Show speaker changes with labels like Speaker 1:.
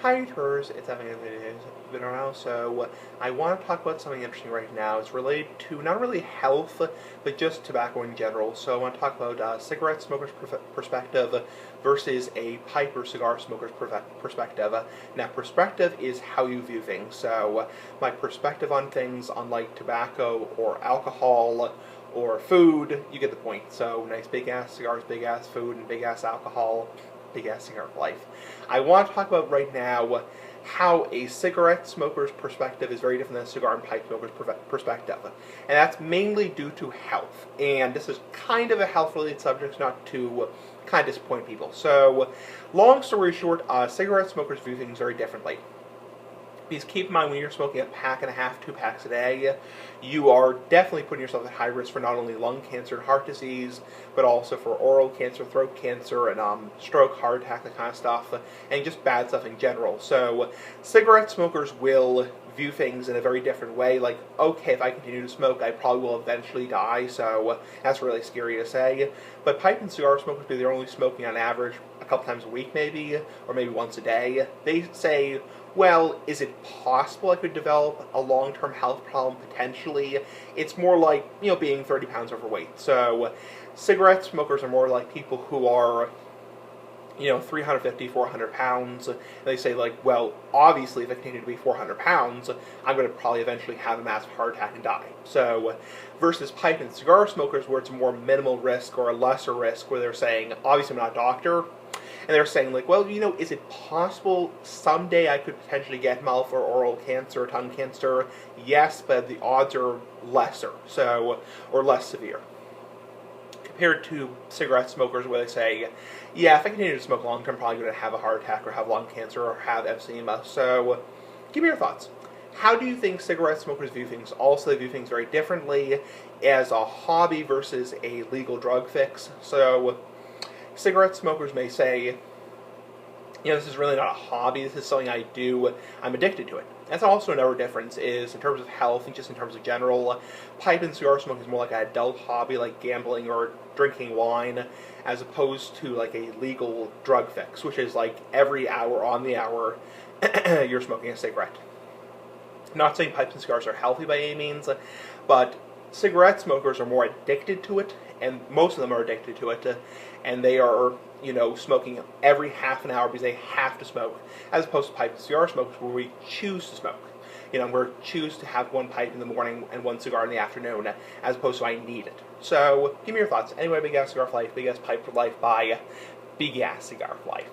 Speaker 1: Hi, Tours. It's having a video now. So, I want to talk about something interesting right now. It's related to not really health, but just tobacco in general. So, I want to talk about cigarette smokers' perspective versus a pipe or cigar smoker's perspective. Now, perspective is how you view things. So, my perspective on things, unlike tobacco or alcohol or food, you get the point. So, nice big ass cigars, big ass food, and big ass alcohol, big ass cigar life. I want to talk about right now how a cigarette smoker's perspective is very different than a cigar and pipe smoker's perspective. And that's mainly due to health. And this is kind of a health-related subject, not to kind of disappoint people. So, long story short, cigarette smokers view things very differently. Because keep in mind, when you're smoking a pack and a half, 2 packs a day, you are definitely putting yourself at high risk for not only lung cancer and heart disease, but also for oral cancer, throat cancer, and stroke, heart attack, that kind of stuff, and just bad stuff in general. So, cigarette smokers will view things in a very different way. Like, okay, if I continue to smoke, I probably will eventually die, so that's really scary to say. But pipe and cigar smokers, they're only smoking on average a couple times a week maybe, or maybe once a day. They say, well, is it possible I could develop a long-term health problem? Potentially. It's more like, being 30 pounds overweight. So, cigarette smokers are more like people who are 350, 400 pounds. And they say, like, well, obviously, if I continue to be 400 pounds, I'm going to probably eventually have a massive heart attack and die. So, versus pipe and cigar smokers, where it's a more minimal risk or a lesser risk, where they're saying, obviously, I'm not a doctor, and they're saying, like, well, is it possible someday I could potentially get mouth or oral cancer, tongue cancer? Yes, but the odds are lesser, or less severe. Compared to cigarette smokers, where they say, yeah, if I continue to smoke long term, I'm probably going to have a heart attack or have lung cancer or have emphysema. So, give me your thoughts. How do you think cigarette smokers view things? Also, they view things very differently as a hobby versus a legal drug fix. So, cigarette smokers may say, this is really not a hobby, this is something I do, I'm addicted to it. That's also another difference is in terms of health and just in terms of general, pipe and cigar smoking is more like an adult hobby like gambling or drinking wine, as opposed to like a legal drug fix, which is like every hour on the hour you're smoking a cigarette. I'm not saying pipes and cigars are healthy by any means, but cigarette smokers are more addicted to it, and most of them are addicted to it, and they are, smoking every half an hour because they have to smoke, as opposed to pipe and cigar smokers where we choose to smoke. We choose to have one pipe in the morning and one cigar in the afternoon, as opposed to I need it. So, give me your thoughts. Anyway, Big Ass Cigar for Life, Big Ass Pipe for Life by Big Ass Cigar for Life.